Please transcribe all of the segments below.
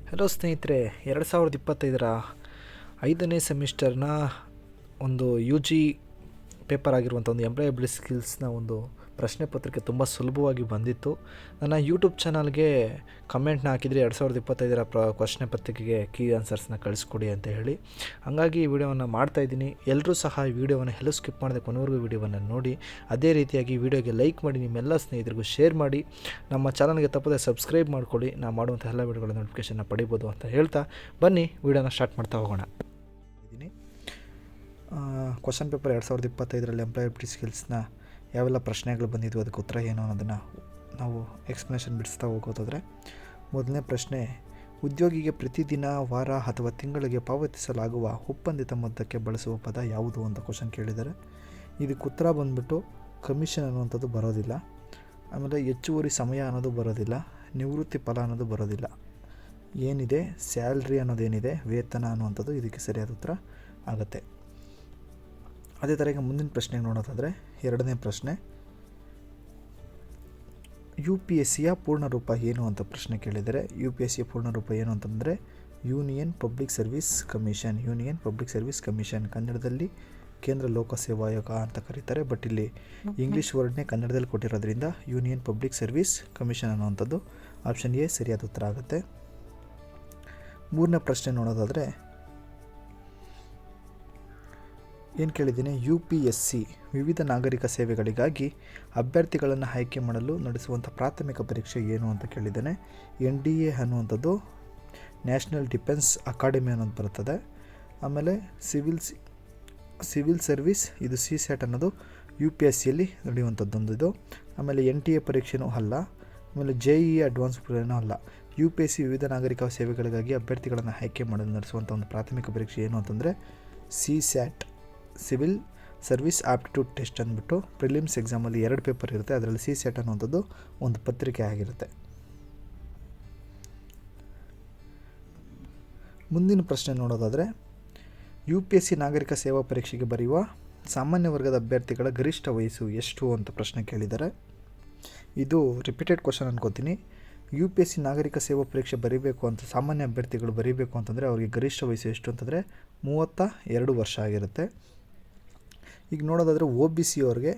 Hello ಸ್ನೇಹಿತರೆ, 2025ರ 5ನೇ ಸೆಮಿಸ್ಟರ್ನ ಒಂದು ಯು ಜಿ ಪೇಪರ್ ಆಗಿರುವಂಥ ಒಂದು ಎಂಪ್ಲಾಯಬಿಲಿಟಿ ಸ್ಕಿಲ್ಸ್ನ ಒಂದು ಪ್ರಶ್ನೆ ಪತ್ರಿಕೆ ತುಂಬ ಸುಲಭವಾಗಿ ಬಂದಿತ್ತು. ನನ್ನ ಯೂಟ್ಯೂಬ್ ಚಾನಲ್ಗೆ ಕಮೆಂಟ್ನ ಹಾಕಿದರೆ 2025ರ ಪ್ರಶ್ನೆ ಪತ್ರಿಕೆಗೆ ಕೀ ಆನ್ಸರ್ಸ್ನ ಕಳಿಸ್ಕೊಡಿ ಅಂತ ಹೇಳಿ. ಹಾಗಾಗಿ ಈ ವಿಡಿಯೋವನ್ನು ಮಾಡ್ತಾಯಿದ್ದೀನಿ. ಎಲ್ಲರೂ ಸಹ ಈ ವಿಡಿಯೋವನ್ನು ಎಲ್ಲೂ ಸ್ಕಿಪ್ ಮಾಡದೆ ಕೊನೆವರೆಗೂ ವಿಡಿಯೋವನ್ನು ನೋಡಿ. ಅದೇ ರೀತಿಯಾಗಿ ಈ ವಿಡಿಯೋಗೆ ಲೈಕ್ ಮಾಡಿ, ನಿಮ್ಮೆಲ್ಲ ಸ್ನೇಹಿತರಿಗೂ ಶೇರ್ ಮಾಡಿ, ನಮ್ಮ ಚಾನಲ್ಗೆ ತಪ್ಪದೆ ಸಬ್ಸ್ಕ್ರೈಬ್ ಮಾಡ್ಕೊಳ್ಳಿ. ನಾವು ಮಾಡುವಂಥ ಎಲ್ಲ ವಿಡಿಯೋಗಳ ನೋಟಿಫಿಕೇಷನ್ನ ಪಡಿಬೋದು ಅಂತ ಹೇಳ್ತಾ ಬನ್ನಿ ವಿಡಿಯೋನ ಸ್ಟಾರ್ಟ್ ಮಾಡ್ತಾ ಹೋಗೋಣ. ಕ್ವಶನ್ ಪೇಪರ್ 2025ರಲ್ಲಿ ಎಂಪ್ಲಾಯಬಿಲಿಟಿ ಸ್ಕಿಲ್ಸ್ನ ಯಾವೆಲ್ಲ ಪ್ರಶ್ನೆಗಳು ಬಂದಿದ್ವು, ಅದಕ್ಕೆ ಉತ್ತರ ಏನು ಅನ್ನೋದನ್ನು ನಾವು ಎಕ್ಸ್ಪ್ಲನೇಷನ್ ಬಿಡಿಸ್ತಾ ಹೋಗೋದಾದರೆ, ಮೊದಲನೇ ಪ್ರಶ್ನೆ, ಉದ್ಯೋಗಿಗೆ ಪ್ರತಿದಿನ, ವಾರ ಅಥವಾ ತಿಂಗಳಿಗೆ ಪಾವತಿಸಲಾಗುವ ಒಪ್ಪಂದಿತ ಮೊತ್ತಕ್ಕೆ ಬಳಸುವ ಪದ ಯಾವುದು ಅಂತ ಕ್ವಶನ್ ಕೇಳಿದ್ದಾರೆ. ಇದಕ್ಕೆ ಉತ್ತರ ಬಂದ್ಬಿಟ್ಟು ಕಮಿಷನ್ ಅನ್ನುವಂಥದ್ದು ಬರೋದಿಲ್ಲ, ಆಮೇಲೆ ಹೆಚ್ಚುವರಿ ಸಮಯ ಅನ್ನೋದು ಬರೋದಿಲ್ಲ, ನಿವೃತ್ತಿ ಫಲ ಅನ್ನೋದು ಬರೋದಿಲ್ಲ. ಏನಿದೆ ಸ್ಯಾಲ್ರಿ ಅನ್ನೋದೇನಿದೆ, ವೇತನ ಅನ್ನುವಂಥದ್ದು ಇದಕ್ಕೆ ಸರಿಯಾದ ಉತ್ತರ ಆಗುತ್ತೆ. ಅದೇ ಥರ ಈಗ ಮುಂದಿನ ಪ್ರಶ್ನೆಗೆ ನೋಡೋದಾದರೆ, ಎರಡನೇ ಪ್ರಶ್ನೆ, UPSCಯ ಪೂರ್ಣ ರೂಪ ಏನು ಅಂತ ಪ್ರಶ್ನೆ ಕೇಳಿದರೆ. UPSCಯ ಪೂರ್ಣ ರೂಪ ಏನು ಅಂತಂದರೆ union public service commission. Union public service commission, ಕನ್ನಡದಲ್ಲಿ ಕೇಂದ್ರ ಲೋಕಸೇವಾ ಆಯೋಗ ಅಂತ ಕರೀತಾರೆ. ಬಟ್ ಇಲ್ಲಿ ಇಂಗ್ಲೀಷ್ ವರ್ಡ್ನೇ ಕನ್ನಡದಲ್ಲಿ ಕೊಟ್ಟಿರೋದ್ರಿಂದ ಯೂನಿಯನ್ ಪಬ್ಲಿಕ್ ಸರ್ವಿಸ್ ಕಮಿಷನ್ ಅನ್ನುವಂಥದ್ದು ಆಪ್ಷನ್ ಎ ಸರಿಯಾದ ಉತ್ತರ ಆಗುತ್ತೆ. ಮೂರನೇ ಪ್ರಶ್ನೆ ನೋಡೋದಾದರೆ ಏನು ಕೇಳಿದ್ದೀನಿ, UPSC ವಿವಿಧ ನಾಗರಿಕ ಸೇವೆಗಳಿಗಾಗಿ ಅಭ್ಯರ್ಥಿಗಳನ್ನು ಆಯ್ಕೆ ಮಾಡಲು ನಡೆಸುವಂಥ ಪ್ರಾಥಮಿಕ ಪರೀಕ್ಷೆ ಏನು ಅಂತ ಕೇಳಿದ್ದೇನೆ. NDA ಅನ್ನುವಂಥದ್ದು ನ್ಯಾಷನಲ್ ಡಿಫೆನ್ಸ್ ಅಕಾಡೆಮಿ ಅನ್ನೋದು ಬರ್ತದೆ. ಆಮೇಲೆ ಸಿವಿಲ್ ಸರ್ವಿಸ್, ಇದು CSAT ಅನ್ನೋದು UPSCಯಲ್ಲಿ ನಡೆಯುವಂಥದ್ದೊಂದು ಇದು. ಆಮೇಲೆ NTA ಪರೀಕ್ಷೆನೂ ಅಲ್ಲ, ಆಮೇಲೆ JEE ಅಡ್ವಾನ್ಸ್ ಪರೀಕ್ಷೆನೂ ಅಲ್ಲ. UPSC ವಿವಿಧ ನಾಗರಿಕ ಸೇವೆಗಳಿಗಾಗಿ ಅಭ್ಯರ್ಥಿಗಳನ್ನು ಆಯ್ಕೆ ಮಾಡಲು ನಡೆಸುವಂಥ ಒಂದು ಪ್ರಾಥಮಿಕ ಪರೀಕ್ಷೆ ಏನು ಅಂತಂದರೆ CSAT, civil service aptitude test ಅಂದ್ಬಿಟ್ಟು ಪ್ರಿಲಿಮ್ಸ್ ಎಕ್ಸಾಮಲ್ಲಿ 2 ಪೇಪರ್ ಇರುತ್ತೆ. ಅದರಲ್ಲಿ CSAT ಅನ್ನುವಂಥದ್ದು ಒಂದು ಪತ್ರಿಕೆ ಆಗಿರುತ್ತೆ. ಮುಂದಿನ ಪ್ರಶ್ನೆ ನೋಡೋದಾದರೆ, UPSC ನಾಗರಿಕ ಸೇವಾ ಪರೀಕ್ಷೆಗೆ ಬರೆಯುವ ಸಾಮಾನ್ಯ ವರ್ಗದ ಅಭ್ಯರ್ಥಿಗಳ ಗರಿಷ್ಠ ವಯಸ್ಸು ಎಷ್ಟು ಅಂತ ಪ್ರಶ್ನೆ ಕೇಳಿದ್ದಾರೆ. ಇದು ರಿಪೀಟೆಡ್ ಕ್ವಶನ್ ಅನ್ಕೋತೀನಿ. UPSC ನಾಗರಿಕ ಸೇವಾ ಪರೀಕ್ಷೆ ಬರೀಬೇಕು ಅಂತ ಸಾಮಾನ್ಯ ಅಭ್ಯರ್ಥಿಗಳು ಬರೀಬೇಕು ಅಂತಂದರೆ ಅವರಿಗೆ ಗರಿಷ್ಠ ವಯಸ್ಸು ಎಷ್ಟು ಅಂತಂದರೆ 32 ವರ್ಷ ಆಗಿರುತ್ತೆ. ಈಗ ನೋಡೋದಾದರೆ OBC ಅವ್ರಿಗೆ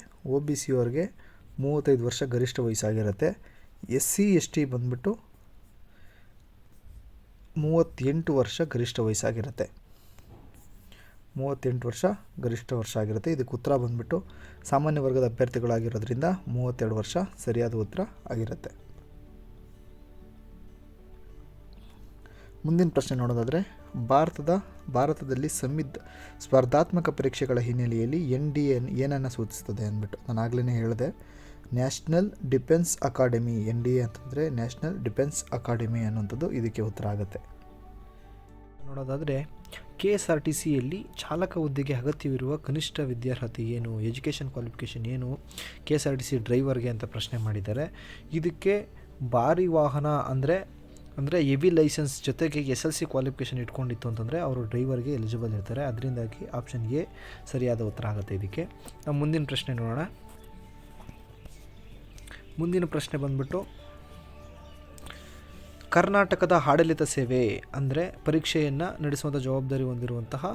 35 ವರ್ಷ ಗರಿಷ್ಠ ವಯಸ್ಸಾಗಿರುತ್ತೆ. SC ST ಬಂದುಬಿಟ್ಟು 38 ವರ್ಷ ಗರಿಷ್ಠ ವಯಸ್ಸಾಗಿರುತ್ತೆ. 38 ವರ್ಷ ಗರಿಷ್ಠ ವರ್ಷ ಆಗಿರುತ್ತೆ. ಇದಕ್ಕೆ ಉತ್ತರ ಬಂದುಬಿಟ್ಟು ಸಾಮಾನ್ಯ ವರ್ಗದ ಅಭ್ಯರ್ಥಿಗಳಾಗಿರೋದ್ರಿಂದ 32 ವರ್ಷ ಸರಿಯಾದ ಉತ್ತರ ಆಗಿರುತ್ತೆ. ಮುಂದಿನ ಪ್ರಶ್ನೆ ನೋಡೋದಾದರೆ, ಭಾರತದಲ್ಲಿ ಸ್ಪರ್ಧಾತ್ಮಕ ಪರೀಕ್ಷೆಗಳ ಹಿನ್ನೆಲೆಯಲ್ಲಿ NDA ಏನನ್ನು ಸೂಚಿಸ್ತದೆ ಅಂದ್ಬಿಟ್ಟು ನಾನು ಆಗಲೇ ಹೇಳಿದೆ. ನ್ಯಾಷನಲ್ ಡಿಫೆನ್ಸ್ ಅಕಾಡೆಮಿ, NDA ಅಂತಂದರೆ ನ್ಯಾಷನಲ್ ಡಿಫೆನ್ಸ್ ಅಕಾಡೆಮಿ ಅನ್ನುವಂಥದ್ದು ಇದಕ್ಕೆ ಉತ್ತರ ಆಗುತ್ತೆ. ನೋಡೋದಾದರೆ, KSRTCಯಲ್ಲಿ ಚಾಲಕ ಹುದ್ದೆಗೆ ಅಗತ್ಯವಿರುವ ಕನಿಷ್ಠ ವಿದ್ಯಾರ್ಹತೆ ಏನು, ಎಜುಕೇಷನ್ ಕ್ವಾಲಿಫಿಕೇಷನ್ ಏನು KSRTC ಡ್ರೈವರ್ಗೆ ಅಂತ ಪ್ರಶ್ನೆ ಮಾಡಿದ್ದಾರೆ. ಇದಕ್ಕೆ ಭಾರಿ ವಾಹನ ಅಂದರೆ ಹೆವಿ ಲೈಸೆನ್ಸ್ ಜೊತೆಗೆ SLC ಕ್ವಾಲಿಫಿಕೇಷನ್ ಇಟ್ಕೊಂಡಿತ್ತು ಅಂತಂದರೆ ಅವರು ಡ್ರೈವರ್ಗೆ ಎಲಿಜಿಬಲ್ ಇರ್ತಾರೆ. ಅದರಿಂದಾಗಿ ಆಪ್ಷನ್ ಎ ಸರಿಯಾದ ಉತ್ತರ ಆಗುತ್ತೆ ಇದಕ್ಕೆ. ನಾವು ಮುಂದಿನ ಪ್ರಶ್ನೆ ನೋಡೋಣ. ಮುಂದಿನ ಪ್ರಶ್ನೆ ಬಂದ್ಬಿಟ್ಟು, ಕರ್ನಾಟಕದ ಆಡಳಿತ ಸೇವೆ ಅಂದರೆ ಪರೀಕ್ಷೆಯನ್ನು ನಡೆಸುವಂಥ ಜವಾಬ್ದಾರಿ ಹೊಂದಿರುವಂತಹ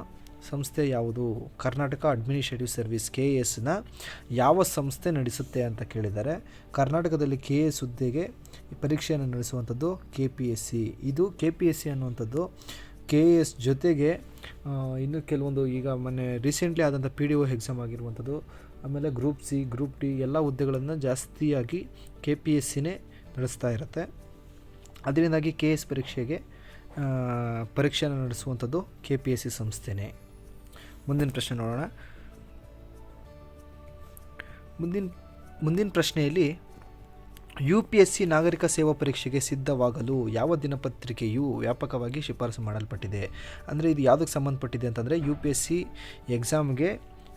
ಸಂಸ್ಥೆ ಯಾವುದು? ಕರ್ನಾಟಕ ಅಡ್ಮಿನಿಸ್ಟ್ರೇಟಿವ್ ಸರ್ವಿಸ್ KASನ ಯಾವ ಸಂಸ್ಥೆ ನಡೆಸುತ್ತೆ ಅಂತ ಕೇಳಿದ್ದಾರೆ. ಕರ್ನಾಟಕದಲ್ಲಿ KAS ಹುದ್ದೆಗೆ ಪರೀಕ್ಷೆಯನ್ನು ನಡೆಸುವಂಥದ್ದು KPSC. ಇದು KPSC ಅನ್ನುವಂಥದ್ದು KAS ಜೊತೆಗೆ ಇನ್ನು ಕೆಲವೊಂದು ಈಗ ಮೊನ್ನೆ ರೀಸೆಂಟ್ಲಿ ಆದಂಥ PDO ಎಕ್ಸಾಮ್ ಆಗಿರುವಂಥದ್ದು, ಆಮೇಲೆ ಗ್ರೂಪ್ C, ಗ್ರೂಪ್ D ಎಲ್ಲ ಹುದ್ದೆಗಳನ್ನು ಜಾಸ್ತಿಯಾಗಿ KPSCನೇ ನಡೆಸ್ತಾ ಇರುತ್ತೆ. ಅದರಿಂದಾಗಿ KAS ಪರೀಕ್ಷೆಯನ್ನು ನಡೆಸುವಂಥದ್ದು KPSC ಸಂಸ್ಥೆನೇ. ಮುಂದಿನ ಪ್ರಶ್ನೆ ನೋಡೋಣ. ಮುಂದಿನ ಪ್ರಶ್ನೆಯಲ್ಲಿ, UPSC ನಾಗರಿಕ ಸೇವಾ ಪರೀಕ್ಷೆಗೆ ಸಿದ್ಧವಾಗಲು ಯಾವ ದಿನಪತ್ರಿಕೆಯು ವ್ಯಾಪಕವಾಗಿ ಶಿಫಾರಸು ಮಾಡಲ್ಪಟ್ಟಿದೆ? ಅಂದರೆ ಇದು ಯಾವುದಕ್ಕೆ ಸಂಬಂಧಪಟ್ಟಿದೆ ಅಂತಂದರೆ UPSC ಎಕ್ಸಾಮ್ಗೆ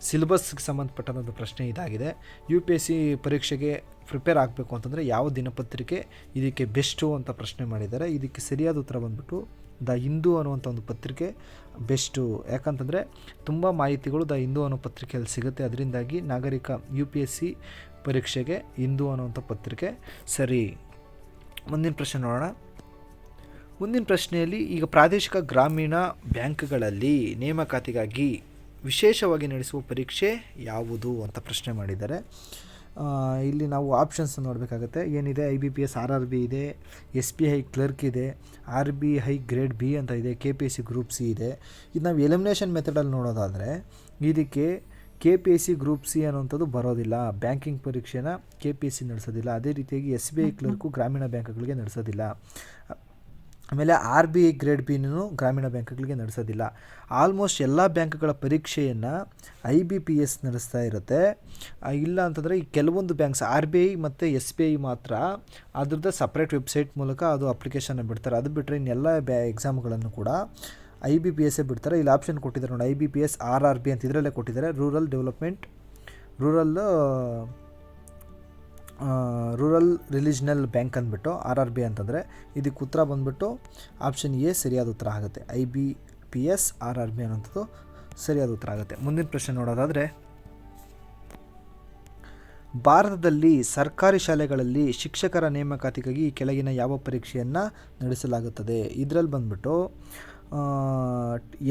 ಸಿಲೆಬಸ್ಗೆ ಸಂಬಂಧಪಟ್ಟಂಥ ಪ್ರಶ್ನೆ ಇದಾಗಿದೆ. UPSC ಪರೀಕ್ಷೆಗೆ ಪ್ರಿಪೇರ್ ಆಗಬೇಕು ಅಂತಂದರೆ ಯಾವ ದಿನಪತ್ರಿಕೆ ಇದಕ್ಕೆ ಬೆಸ್ಟು ಅಂತ ಪ್ರಶ್ನೆ ಮಾಡಿದ್ದಾರೆ. ಇದಕ್ಕೆ ಸರಿಯಾದ ಉತ್ತರ ಬಂದ್ಬಿಟ್ಟು ದ ಹಿಂದೂ ಅನ್ನುವಂಥ ಒಂದು ಪತ್ರಿಕೆ ಬೆಸ್ಟು. ಯಾಕಂತಂದರೆ ತುಂಬ ಮಾಹಿತಿಗಳು ದ ಹಿಂದೂ ಅನ್ನೋ ಪತ್ರಿಕೆಯಲ್ಲಿ ಸಿಗುತ್ತೆ. ಅದರಿಂದಾಗಿ ನಾಗರಿಕ UPSC ಪರೀಕ್ಷೆಗೆ ಹಿಂದೂ ಅನ್ನುವಂಥ ಪತ್ರಿಕೆ ಸರಿ. ಮುಂದಿನ ಪ್ರಶ್ನೆ ನೋಡೋಣ. ಮುಂದಿನ ಪ್ರಶ್ನೆಯಲ್ಲಿ ಈಗ ಪ್ರಾದೇಶಿಕ ಗ್ರಾಮೀಣ ಬ್ಯಾಂಕ್ಗಳಲ್ಲಿ ನೇಮಕಾತಿಗಾಗಿ ವಿಶೇಷವಾಗಿ ನಡೆಸುವ ಪರೀಕ್ಷೆ ಯಾವುದು ಅಂತ ಪ್ರಶ್ನೆ ಮಾಡಿದ್ದಾರೆ. ಇಲ್ಲಿ ನಾವು ಆಪ್ಷನ್ಸ್ ನೋಡಬೇಕಾಗುತ್ತೆ. ಏನಿದೆ, IBPS RRB ಇದೆ, SBI ಕ್ಲರ್ಕ್ ಇದೆ, RBI ಗ್ರೇಡ್ B ಅಂತ ಇದೆ, KPSC ಗ್ರೂಪ್ C ಇದೆ. ಇದು ನಾವು ಎಲಿಮಿನೇಷನ್ ಮೆಥಡಲ್ಲಿ ನೋಡೋದಾದರೆ ಇದಕ್ಕೆ KPSC ಗ್ರೂಪ್ C ಅನ್ನೋಂಥದ್ದು ಬರೋದಿಲ್ಲ. ಬ್ಯಾಂಕಿಂಗ್ ಪರೀಕ್ಷೆನ KPSC ನಡೆಸೋದಿಲ್ಲ. ಅದೇ ರೀತಿಯಾಗಿ SBI ಕ್ಲರ್ಕು ಗ್ರಾಮೀಣ ಬ್ಯಾಂಕ್ಗಳಿಗೆ ನಡೆಸೋದಿಲ್ಲ. ಆಮೇಲೆ RBI ಗ್ರೇಡ್ Bನೂ ಗ್ರಾಮೀಣ ಬ್ಯಾಂಕ್ಗಳಿಗೆ ನಡೆಸೋದಿಲ್ಲ. ಆಲ್ಮೋಸ್ಟ್ ಎಲ್ಲ ಬ್ಯಾಂಕ್ಗಳ ಪರೀಕ್ಷೆಯನ್ನು IBPS ನಡೆಸ್ತಾ ಇರುತ್ತೆ. ಇಲ್ಲ ಅಂತಂದರೆ ಈ ಕೆಲವೊಂದು ಬ್ಯಾಂಕ್ಸ್ RBI ಮತ್ತು SBI ಮಾತ್ರ ಅದ್ರದ್ದು ಸಪ್ರೇಟ್ ವೆಬ್ಸೈಟ್ ಮೂಲಕ ಅದು ಅಪ್ಲಿಕೇಶನ್ನ ಬಿಡ್ತಾರೆ. ಅದು ಬಿಟ್ಟರೆ ಇನ್ನೆಲ್ಲ ಎಕ್ಸಾಮ್ಗಳನ್ನು ಕೂಡ IBPS ಬಿಡ್ತಾರೆ. ಇಲ್ಲಿ ಆಪ್ಷನ್ ಕೊಟ್ಟಿದ್ದಾರೆ ನೋಡಿ, IBPS RRB ಅಂತ ಇದರಲ್ಲೇ ಕೊಟ್ಟಿದ್ದಾರೆ. ರೂರಲ್ ರಿಲಿಜನಲ್ ಬ್ಯಾಂಕ್ ಅಂದ್ಬಿಟ್ಟು RRB ಅಂತಂದರೆ ಇದಕ್ಕೆ ಉತ್ತರ ಬಂದ್ಬಿಟ್ಟು ಆಪ್ಷನ್ A ಸರಿಯಾದ ಉತ್ತರ ಆಗುತ್ತೆ. IBPS RRB ಅನ್ನೋಂಥದ್ದು ಸರಿಯಾದ ಉತ್ತರ ಆಗುತ್ತೆ. ಮುಂದಿನ ಪ್ರಶ್ನೆ ನೋಡೋದಾದರೆ, ಭಾರತದಲ್ಲಿ ಸರ್ಕಾರಿ ಶಾಲೆಗಳಲ್ಲಿ ಶಿಕ್ಷಕರ ನೇಮಕಾತಿಗಾಗಿ ಈ ಕೆಳಗಿನ ಯಾವ ಪರೀಕ್ಷೆಯನ್ನು ನಡೆಸಲಾಗುತ್ತದೆ? ಇದರಲ್ಲಿ ಬಂದ್ಬಿಟ್ಟು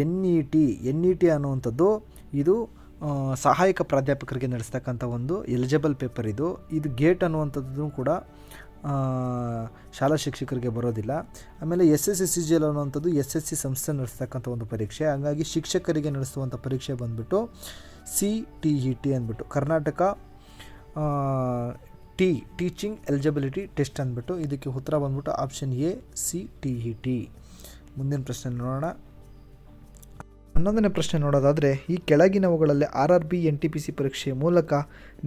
NET ಅನ್ನುವಂಥದ್ದು ಇದು ಸಹಾಯಕ ಪ್ರಾಧ್ಯಾಪಕರಿಗೆ ನಡೆಸ್ತಕ್ಕಂಥ ಒಂದು ಎಲಿಜಿಬಲ್ ಪೇಪರ್. ಇದು ಗೇಟ್ ಅನ್ನುವಂಥದ್ದು ಕೂಡ ಶಾಲಾ ಶಿಕ್ಷಕರಿಗೆ ಬರೋದಿಲ್ಲ. ಆಮೇಲೆ SSC CGL ಅನ್ನುವಂಥದ್ದು SSC ಸಂಸ್ಥೆ ನಡೆಸ್ತಕ್ಕಂಥ ಒಂದು ಪರೀಕ್ಷೆ. ಹಾಗಾಗಿ ಶಿಕ್ಷಕರಿಗೆ ನಡೆಸುವಂಥ ಪರೀಕ್ಷೆ ಬಂದ್ಬಿಟ್ಟು CTET ಅಂದ್ಬಿಟ್ಟು, ಕರ್ನಾಟಕ ಟೀಚಿಂಗ್ ಎಲಿಜಿಬಿಲಿಟಿ ಟೆಸ್ಟ್ ಅಂದ್ಬಿಟ್ಟು. ಇದಕ್ಕೆ ಉತ್ತರ ಬಂದ್ಬಿಟ್ಟು ಆಪ್ಷನ್ A CTET. ಮುಂದಿನ ಪ್ರಶ್ನೆ ನೋಡೋಣ. 11ನೇ ಪ್ರಶ್ನೆ ನೋಡೋದಾದರೆ, ಈ ಕೆಳಗಿನವುಗಳಲ್ಲಿ RRB NTPC ಪರೀಕ್ಷೆಯ ಮೂಲಕ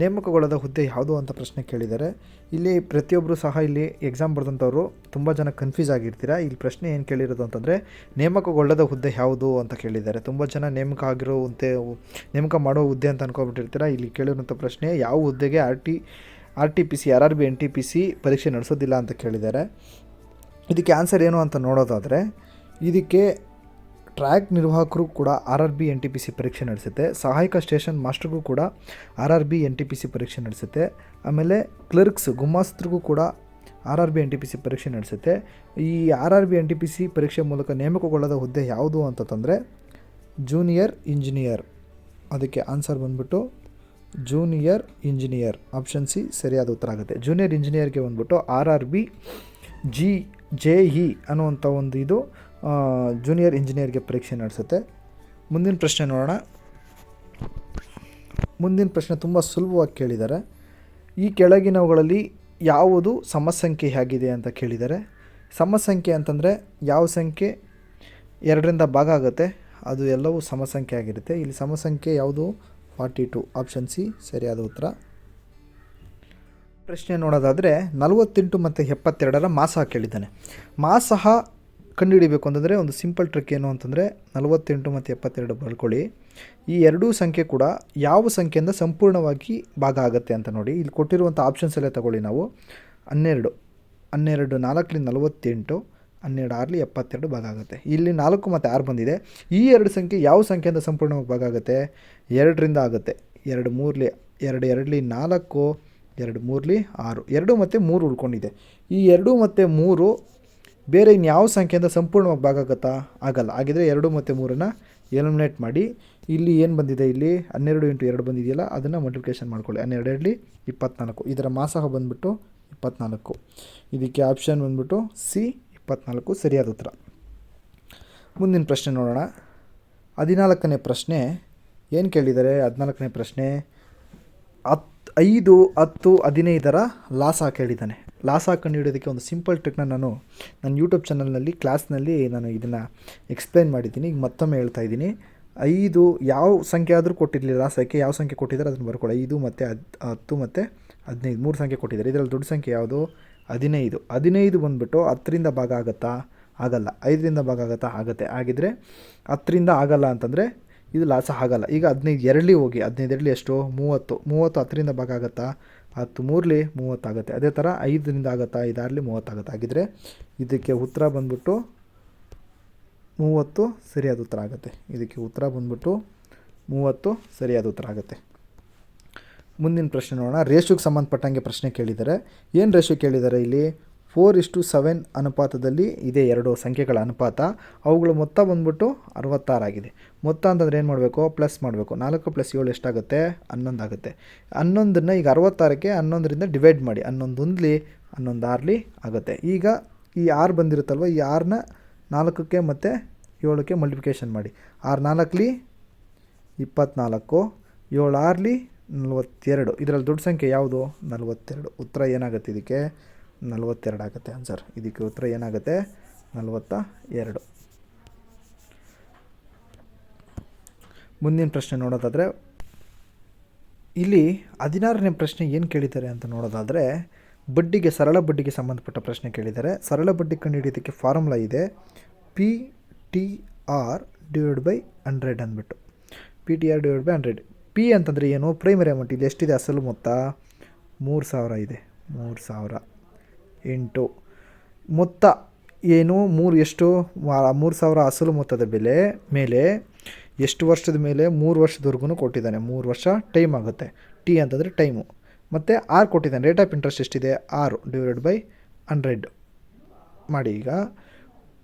ನೇಮಕಗೊಳ್ಳದ ಹುದ್ದೆ ಯಾವುದು ಅಂತ ಪ್ರಶ್ನೆ ಕೇಳಿದ್ದಾರೆ. ಇಲ್ಲಿ ಪ್ರತಿಯೊಬ್ಬರು ಸಹ ಇಲ್ಲಿ ಎಕ್ಸಾಮ್ ಬರೆದಂಥವ್ರು ತುಂಬ ಜನ ಕನ್ಫ್ಯೂಸ್ ಆಗಿರ್ತೀರ. ಇಲ್ಲಿ ಪ್ರಶ್ನೆ ಏನು ಕೇಳಿರೋದು ಅಂತಂದರೆ, ನೇಮಕಗೊಳ್ಳದ ಹುದ್ದೆ ಯಾವುದು ಅಂತ ಕೇಳಿದ್ದಾರೆ. ತುಂಬ ಜನ ನೇಮಕ ಮಾಡೋ ಹುದ್ದೆ ಅಂತ ಅನ್ಕೊಬಿಟ್ಟಿರ್ತೀರ. ಇಲ್ಲಿ ಕೇಳಿರೋಂಥ ಪ್ರಶ್ನೆ ಯಾವ ಹುದ್ದೆಗೆ RTPC RRB NTPC ಪರೀಕ್ಷೆ ನಡೆಸೋದಿಲ್ಲ ಅಂತ ಕೇಳಿದ್ದಾರೆ. ಇದಕ್ಕೆ ಆನ್ಸರ್ ಏನು ಅಂತ ನೋಡೋದಾದರೆ, ಇದಕ್ಕೆ ಟ್ರ್ಯಾಕ್ ನಿರ್ವಾಹಕರು ಕೂಡ RRB NTPC ಪರೀಕ್ಷೆ ನಡೆಸುತ್ತೆ. ಸಹಾಯಕ ಸ್ಟೇಷನ್ ಮಾಸ್ಟರ್ಗೂ ಕೂಡ RRB NTPC ಪರೀಕ್ಷೆ ನಡೆಸುತ್ತೆ. ಆಮೇಲೆ ಕ್ಲರ್ಕ್ಸ್ ಗುಮಾಸ್ತರಿಗೂ ಕೂಡ RRB NTPC ಪರೀಕ್ಷೆ ನಡೆಸುತ್ತೆ. ಈ RRB NTPC ಪರೀಕ್ಷೆ ಮೂಲಕ ನೇಮಕಗೊಳ್ಳದ ಹುದ್ದೆ ಯಾವುದು ಅಂತಂದರೆ ಜೂನಿಯರ್ ಇಂಜಿನಿಯರ್. ಅದಕ್ಕೆ ಆನ್ಸರ್ ಬಂದ್ಬಿಟ್ಟು ಜೂನಿಯರ್ ಇಂಜಿನಿಯರ್, ಆಪ್ಷನ್ C ಸರಿಯಾದ ಉತ್ತರ ಆಗುತ್ತೆ. ಜೂನಿಯರ್ ಇಂಜಿನಿಯರ್ಗೆ ಬಂದ್ಬಿಟ್ಟು RRB JE ಅನ್ನುವಂಥ ಒಂದು ಇದು ಜೂನಿಯರ್ ಇಂಜಿನಿಯರ್ಗೆ ಪರೀಕ್ಷೆ ನಡೆಸುತ್ತೆ. ಮುಂದಿನ ಪ್ರಶ್ನೆ ನೋಡೋಣ. ಮುಂದಿನ ಪ್ರಶ್ನೆ ತುಂಬ ಸುಲಭವಾಗಿ ಕೇಳಿದ್ದಾರೆ. ಈ ಕೆಳಗಿನವುಗಳಲ್ಲಿ ಯಾವುದು ಸಮಸಂಖ್ಯೆಯಾಗಿದೆ ಅಂತ ಕೇಳಿದ್ದಾರೆ. ಸಮಸಂಖ್ಯೆ ಅಂತಂದರೆ ಯಾವ ಸಂಖ್ಯೆ 2ರಿಂದ ಭಾಗ ಆಗುತ್ತೆ ಅದು ಎಲ್ಲವೂ ಸಮಸಂಖ್ಯೆ ಆಗಿರುತ್ತೆ. ಇಲ್ಲಿ ಸಮಸಂಖ್ಯೆ ಯಾವುದು? 42, ಆಪ್ಷನ್ C ಸರಿಯಾದ ಉತ್ತರ. ಪ್ರಶ್ನೆ ನೋಡೋದಾದರೆ 48 ಮತ್ತು 72ರ ಮಾಸ ಕೇಳಿದ್ದಾನೆ. ಮಾಸಹ ಕಂಡುಹಿಡಿಬೇಕು ಅಂತಂದರೆ ಒಂದು ಸಿಂಪಲ್ ಟ್ರಿಕ್ ಏನು ಅಂತಂದರೆ 48 ಮತ್ತು 72 ಬರ್ಕೊಳ್ಳಿ. ಈ ಎರಡೂ ಸಂಖ್ಯೆ ಕೂಡ ಯಾವ ಸಂಖ್ಯೆಯಿಂದ ಸಂಪೂರ್ಣವಾಗಿ ಭಾಗ ಆಗುತ್ತೆ ಅಂತ ನೋಡಿ. ಇಲ್ಲಿ ಕೊಟ್ಟಿರುವಂಥ ಆಪ್ಷನ್ಸಲ್ಲೇ ತಗೊಳ್ಳಿ ನಾವು. 12 4ರಿಂದ 48, 12 6 72 ಭಾಗ ಆಗುತ್ತೆ. ಇಲ್ಲಿ 4 ಮತ್ತು 6 ಬಂದಿದೆ. ಈ ಎರಡು ಸಂಖ್ಯೆ ಯಾವ ಸಂಖ್ಯೆಯಿಂದ ಸಂಪೂರ್ಣವಾಗಿ ಭಾಗ ಆಗುತ್ತೆ? 2ರಿಂದ ಆಗುತ್ತೆ. 2 3 2 2 4, 2 3 6, 2 ಮತ್ತು 3 ಉಳ್ಕೊಂಡಿದೆ. ಈ 2 ಮತ್ತು 3 ಬೇರೆ ಇನ್ಯಾವ ಸಂಖ್ಯೆಯಿಂದ ಸಂಪೂರ್ಣವಾಗಿ ಭಾಗ ಆಗುತ್ತಾ? ಆಗಲ್ಲ. ಹಾಗಿದ್ರೆ 2 ಮತ್ತು 3ನ್ನು ಎಲಿಮಿನೇಟ್ ಮಾಡಿ. ಇಲ್ಲಿ ಏನು ಬಂದಿದೆ? ಇಲ್ಲಿ 12 × 2 ಬಂದಿದೆಯಲ್ಲ, ಅದನ್ನು ಮಲ್ಟಿಪ್ಲಿಕೇಶನ್ ಮಾಡ್ಕೊಳ್ಳಿ. 12 2 24. ಇದರ ಮಾಸಹ ಬಂದ್ಬಿಟ್ಟು 24. ಇದಕ್ಕೆ ಆಪ್ಷನ್ ಬಂದ್ಬಿಟ್ಟು C 24 ಸರಿಯಾದ ಉತ್ತರ. ಮುಂದಿನ ಪ್ರಶ್ನೆ ನೋಡೋಣ. 14ನೇ ಪ್ರಶ್ನೆ ಏನು ಕೇಳಿದ್ದಾರೆ? 14ನೇ ಪ್ರಶ್ನೆ 5, 10, 15ರ ಲಾಸ ಕೇಳಿದ್ದಾನೆ. ಲಾಸ ಕಂಡುಹಿಡಿಯೋದಕ್ಕೆ ಒಂದು ಸಿಂಪಲ್ ಟ್ರಿಕ್ನ ನಾನು ನನ್ನ ಯೂಟ್ಯೂಬ್ ಚಾನಲ್ನಲ್ಲಿ ಕ್ಲಾಸ್ನಲ್ಲಿ ನಾನು ಇದನ್ನು ಎಕ್ಸ್ಪ್ಲೈನ್ ಮಾಡಿದ್ದೀನಿ. ಈಗ ಮತ್ತೊಮ್ಮೆ ಹೇಳ್ತಾ ಇದ್ದೀನಿ. 5 ಯಾವ ಸಂಖ್ಯೆ ಆದರೂ ಕೊಟ್ಟಿರಲಿಲ್ಲ. ಲಾಸಕ್ಕೆ ಯಾವ ಸಂಖ್ಯೆ ಕೊಟ್ಟಿದ್ದಾರೆ ಅದನ್ನು ಬರ್ಕೊಳ್ಳಿ. 5 ಮತ್ತು 10 ಮತ್ತು 15 3 ಸಂಖ್ಯೆ ಕೊಟ್ಟಿದ್ದಾರೆ. ಇದರಲ್ಲಿ ದೊಡ್ಡ ಸಂಖ್ಯೆ ಯಾವುದು? 15. 15 ಬಂದುಬಿಟ್ಟು 10ರಿಂದ ಭಾಗ ಆಗುತ್ತಾ? ಆಗಲ್ಲ. 5ರಿಂದ ಭಾಗ ಆಗುತ್ತಾ? ಆಗುತ್ತೆ. ಹಾಗಿದ್ರೆ 10ರಿಂದ ಆಗಲ್ಲ ಅಂತಂದರೆ ಇದು ಲಾಸ ಆಗಲ್ಲ. ಈಗ 15 ಎರಡಲಿ ಹೋಗಿ. 15 ಎರಡಲಿ ಎಷ್ಟು? 30. 30 10ರಿಂದ ಭಾಗ ಆಗುತ್ತಾ? 10 3 30 ಆಗುತ್ತೆ. ಅದೇ ಥರ 5ರಿಂದ ಆಗುತ್ತಾ? 5 6 30 ಆಗುತ್ತೆ. ಹಾಗಿದ್ರೆ ಇದಕ್ಕೆ ಉತ್ತರ ಬಂದ್ಬಿಟ್ಟು 30 ಸರಿಯಾದ ಉತ್ತರ ಆಗುತ್ತೆ. ಇದಕ್ಕೆ ಉತ್ತರ ಬಂದ್ಬಿಟ್ಟು 30 ಸರಿಯಾದ ಉತ್ತರ ಆಗುತ್ತೆ. ಮುಂದಿನ ಪ್ರಶ್ನೆ ನೋಡೋಣ. ರೇಷಿಯೋಗೆ ಸಂಬಂಧಪಟ್ಟಂಗೆ ಪ್ರಶ್ನೆ ಕೇಳಿದ್ದಾರೆ. ಏನು ರೇಷಿಯೋ ಕೇಳಿದ್ದಾರೆ ಇಲ್ಲಿ? 4:7 ಅನುಪಾತದಲ್ಲಿ ಇದೆ ಎರಡು ಸಂಖ್ಯೆಗಳ ಅನುಪಾತ. ಅವುಗಳ ಮೊತ್ತ ಬಂದ್ಬಿಟ್ಟು 66 ಆಗಿದೆ. ಮೊತ್ತ ಅಂತಂದರೆ ಏನು ಮಾಡಬೇಕು? ಪ್ಲಸ್ ಮಾಡಬೇಕು. 4 + 7 ಎಷ್ಟಾಗುತ್ತೆ? 11 ಆಗುತ್ತೆ. 11ನ್ನು ಈಗ 66ಕ್ಕೆ 11ರಿಂದ ಡಿವೈಡ್ ಮಾಡಿ. 11 1ಲಿ 11 6ಲಿ ಆಗುತ್ತೆ. ಈಗ ಈ 6 ಬಂದಿರುತ್ತಲ್ವ, ಈ 6ನ 4ಕ್ಕೆ ಮತ್ತು 7ಕ್ಕೆ ಮಲ್ಟಿಪ್ಲಿಕೇಶನ್ ಮಾಡಿ. 6 4ಲಿ 24, 7 6ಲಿ 42. ಇದರಲ್ಲಿ ದೊಡ್ಡ ಸಂಖ್ಯೆ ಯಾವುದು? 42. ಉತ್ತರ ಏನಾಗುತ್ತೆ ಇದಕ್ಕೆ? 42 ಆಗುತ್ತೆ ಆನ್ಸರ್. ಇದಕ್ಕೆ ಉತ್ತರ ಏನಾಗುತ್ತೆ? 42. ಮುಂದಿನ ಪ್ರಶ್ನೆ ನೋಡೋದಾದರೆ, ಇಲ್ಲಿ 16ನೇ ಪ್ರಶ್ನೆ ಏನು ಕೇಳಿದ್ದಾರೆ ಅಂತ ನೋಡೋದಾದರೆ, ಬಡ್ಡಿಗೆ, ಸರಳ ಬಡ್ಡಿಗೆ ಸಂಬಂಧಪಟ್ಟ ಪ್ರಶ್ನೆ ಕೇಳಿದ್ದಾರೆ. ಸರಳ ಬಡ್ಡಿ ಕಂಡುಹಿಡಿಯೋದಕ್ಕೆ ಫಾರ್ಮುಲಾ ಇದೆ PTR / 100 ಅಂದ್ಬಿಟ್ಟು. PTR / 100. ಪಿ ಅಂತಂದರೆ ಏನು? Primary amount. ಇಲ್ಲಿ ಎಷ್ಟಿದೆ ಅಸಲು ಮೊತ್ತ? 3000 ಇದೆ. 3000 ಇಂಟು ಮೊತ್ತ ಏನು? ಎಷ್ಟು? 3000 ಅಸಲು ಮೊತ್ತದ ಬೆಲೆ ಮೇಲೆ ಎಷ್ಟು ವರ್ಷದ ಮೇಲೆ? 3 ವರ್ಷದವರೆಗೂ ಕೊಟ್ಟಿದ್ದಾನೆ. 3 ವರ್ಷ ಟೈಮ್ ಆಗುತ್ತೆ. ಟಿ ಅಂತಂದರೆ ಟೈಮು. ಮತ್ತು ಆರ್ ಕೊಟ್ಟಿದ್ದಾನೆ. ರೇಟ್ ಆಫ್ ಇಂಟ್ರೆಸ್ಟ್ ಎಷ್ಟಿದೆ? 6 / 100 ಮಾಡಿ. ಈಗ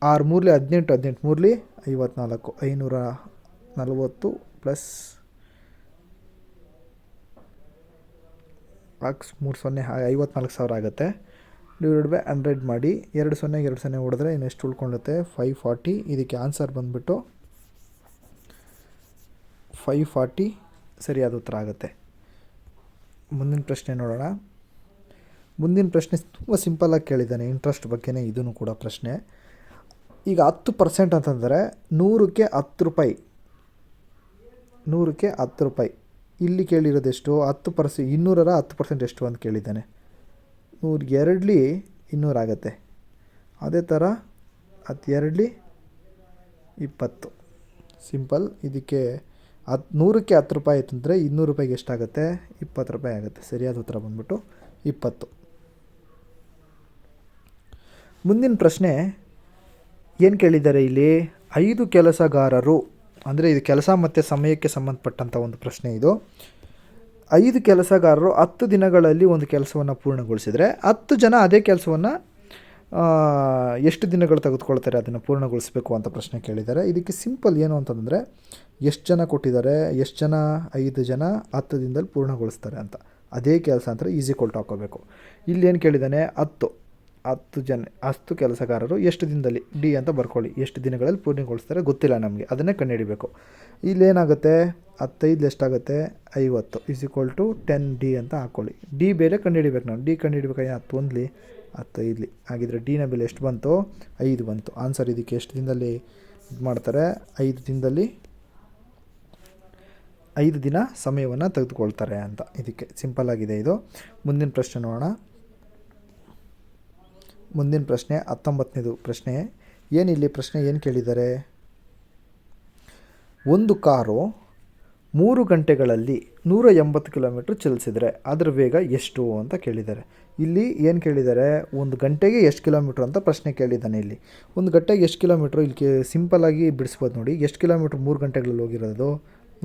6 3ಲಿ 18, 18 3ಲಿ 54, 540 ಪ್ಲಸ್ 3 54,000 ಆಗುತ್ತೆ. / 100 ಮಾಡಿ. 2 0 2 0 ಹೊಡೆದ್ರೆ ಇನ್ನು ಎಷ್ಟು ಉಳ್ಕೊಳ್ಳುತ್ತೆ? 540. ಇದಕ್ಕೆ ಆನ್ಸರ್ ಬಂದುಬಿಟ್ಟು 540 ಸರಿಯಾದ ಉತ್ತರ ಆಗುತ್ತೆ. ಮುಂದಿನ ಪ್ರಶ್ನೆ ನೋಡೋಣ. ಮುಂದಿನ ಪ್ರಶ್ನೆ ತುಂಬ ಸಿಂಪಲ್ಲಾಗಿ ಕೇಳಿದ್ದಾನೆ. ಇಂಟ್ರೆಸ್ಟ್ ಬಗ್ಗೆನೇ ಇದೂ ಕೂಡ ಪ್ರಶ್ನೆ. ಈಗ 10% ಅಂತಂದರೆ 100ಕ್ಕೆ 10 ರೂಪಾಯಿ. 100ಕ್ಕೆ 10 ರೂಪಾಯಿ. ಇಲ್ಲಿ ಕೇಳಿರೋದೆಷ್ಟು? 10%. 200ರ 10% ಎಷ್ಟು ಅಂತ ಕೇಳಿದ್ದಾನೆ. 102ಲಿ 200 ಆಗುತ್ತೆ. ಅದೇ ಥರ 12ಲಿ 20. ಸಿಂಪಲ್. ಇದಕ್ಕೆ 100ಕ್ಕೆ 10 ರೂಪಾಯಿ ಅಂತಂದರೆ 200 ರೂಪಾಯಿಗೆ ಎಷ್ಟಾಗುತ್ತೆ? 20 ರೂಪಾಯಿ ಆಗುತ್ತೆ. ಸರಿಯಾದ ಉತ್ತರ ಬಂದ್ಬಿಟ್ಟು 20. ಮುಂದಿನ ಪ್ರಶ್ನೆ ಏನು ಕೇಳಿದ್ದಾರೆ ಇಲ್ಲಿ? 5 ಕೆಲಸಗಾರರು, ಅಂದರೆ ಇದು ಕೆಲಸ ಮತ್ತು ಸಮಯಕ್ಕೆ ಸಂಬಂಧಪಟ್ಟಂಥ ಒಂದು ಪ್ರಶ್ನೆ ಇದು. 5 ಕೆಲಸಗಾರರು 10 ದಿನಗಳಲ್ಲಿ ಒಂದು ಕೆಲಸವನ್ನು ಪೂರ್ಣಗೊಳಿಸಿದರೆ 10 ಜನ ಅದೇ ಕೆಲಸವನ್ನು ಎಷ್ಟು ದಿನಗಳು ತೆಗೆದುಕೊಳ್ತಾರೆ ಅದನ್ನು ಪೂರ್ಣಗೊಳಿಸಬೇಕು ಅಂತ ಪ್ರಶ್ನೆ ಕೇಳಿದ್ದಾರೆ. ಇದಕ್ಕೆ ಸಿಂಪಲ್ ಏನು ಅಂತಂದರೆ, ಎಷ್ಟು ಜನ ಕೊಟ್ಟಿದ್ದಾರೆ, ಎಷ್ಟು ಜನ? 5 ಜನ 10 ದಿನದಲ್ಲಿ ಪೂರ್ಣಗೊಳಿಸ್ತಾರೆ ಅಂತ. ಅದೇ ಕೆಲಸ ಅಂದರೆ = ಹಾಕೋಬೇಕು. ಇಲ್ಲೇನು ಕೇಳಿದ್ದಾನೆ? 10 ಕೆಲಸಗಾರರು ಎಷ್ಟು ದಿನದಲ್ಲಿ, ಡಿ ಅಂತ ಬರ್ಕೊಳ್ಳಿ. ಎಷ್ಟು ದಿನಗಳಲ್ಲಿ ಪೂರ್ಣಗೊಳಿಸ್ತಾರೆ ಗೊತ್ತಿಲ್ಲ ನಮಗೆ, ಅದನ್ನೇ ಕಂಡುಹಿಡಿಬೇಕು. ಇಲ್ಲೇನಾಗುತ್ತೆ? 15 ಎಷ್ಟಾಗುತ್ತೆ? 50 = 10D ಅಂತ ಹಾಕ್ಕೊಳ್ಳಿ. ಡಿ ಬೆಲೆ ಕಂಡುಹಿಡಿಬೇಕು ನಾವು. ಡಿ ಕಂಡುಹಿಡಿಬೇಕಾಗಿ 10 1ಲಿ 10 5ಲಿ ಹಾಗಿದ್ರೆ ಡಿನ ಬೆಲೆ ಎಷ್ಟು ಬಂತು? 5 ಬಂತು. ಆನ್ಸರ್ ಇದಕ್ಕೆ ಎಷ್ಟು ದಿನದಲ್ಲಿ ಇದು ಮಾಡ್ತಾರೆ? 5 ದಿನದಲ್ಲಿ 5 ದಿನ ಸಮಯವನ್ನು ತೆಗೆದುಕೊಳ್ತಾರೆ ಅಂತ. ಇದಕ್ಕೆ ಸಿಂಪಲ್ ಆಗಿದೆ ಇದು. ಮುಂದಿನ ಪ್ರಶ್ನೆ ನೋಡೋಣ. ಮುಂದಿನ ಪ್ರಶ್ನೆ 19ನೇದು ಪ್ರಶ್ನೆ. ಏನಿಲ್ಲಿ ಪ್ರಶ್ನೆ ಏನು ಕೇಳಿದ್ದಾರೆ? ಒಂದು ಕಾರು 3 ಗಂಟೆಗಳಲ್ಲಿ 180 ಕಿಲೋಮೀಟ್ರ್ ಚಲಿಸಿದರೆ ಅದರ ವೇಗ ಎಷ್ಟು ಅಂತ ಕೇಳಿದ್ದಾರೆ. ಇಲ್ಲಿ ಏನು ಕೇಳಿದ್ದಾರೆ? 1 ಗಂಟೆಗೆ ಎಷ್ಟು ಕಿಲೋಮೀಟ್ರ್ ಅಂತ ಪ್ರಶ್ನೆ ಕೇಳಿದ್ದಾನೆ. ಇಲ್ಲಿ 1 ಗಂಟೆಗೆ ಎಷ್ಟು ಕಿಲೋಮೀಟ್ರು ಇಲ್ಲಿ ಸಿಂಪಲ್ಲಾಗಿ ಬಿಡಿಸ್ಬೋದು ನೋಡಿ. ಎಷ್ಟು ಕಿಲೋಮೀಟ್ರ್ 3 ಗಂಟೆಗಳಲ್ಲಿ ಹೋಗಿರೋದು?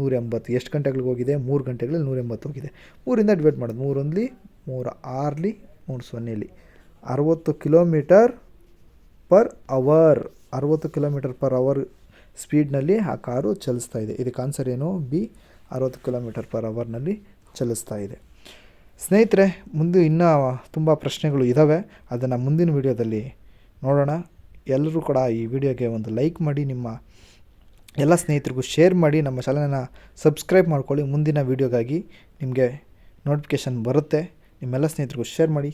180. ಎಷ್ಟು ಗಂಟೆಗಳಿಗೆ ಹೋಗಿದೆ? 3 ಗಂಟೆಗಳಲ್ಲಿ 180 ಹೋಗಿದೆ. 3ರಿಂದ ಡಿವೈಡ್ ಮಾಡೋದು. 3 1ಲಿ 3 6ಲಿ 3 0ಲಿ 60 kilometre per hour. 60 kilometre per hour ಸ್ಪೀಡ್ನಲ್ಲಿ ಆ ಕಾರು ಚಲಿಸ್ತಾ ಇದೆ. ಇದಕ್ಕೆ ಆನ್ಸರ್ ಏನು? ಬಿ, 60 ಕಿಲೋಮೀಟರ್ ಪರ್ ಅವರ್ನಲ್ಲಿ ಚಲಿಸ್ತಾ ಇದೆ. ಸ್ನೇಹಿತರೆ, ಮುಂದೆ ಇನ್ನೂ ತುಂಬ ಪ್ರಶ್ನೆಗಳು ಇದ್ದಾವೆ. ಅದನ್ನು ಮುಂದಿನ ವಿಡಿಯೋದಲ್ಲಿ ನೋಡೋಣ. ಎಲ್ಲರೂ ಕೂಡ ಈ ವಿಡಿಯೋಗೆ ಒಂದು ಲೈಕ್ ಮಾಡಿ, ನಿಮ್ಮ ಎಲ್ಲ ಸ್ನೇಹಿತರಿಗೂ ಶೇರ್ ಮಾಡಿ, ನಮ್ಮ ಚಾನಲನ್ನು ಸಬ್ಸ್ಕ್ರೈಬ್ ಮಾಡ್ಕೊಳ್ಳಿ. ಮುಂದಿನ ವಿಡಿಯೋಗಾಗಿ ನಿಮಗೆ ನೋಟಿಫಿಕೇಷನ್ ಬರುತ್ತೆ. ನಿಮ್ಮೆಲ್ಲ ಸ್ನೇಹಿತರಿಗೂ ಶೇರ್ ಮಾಡಿ.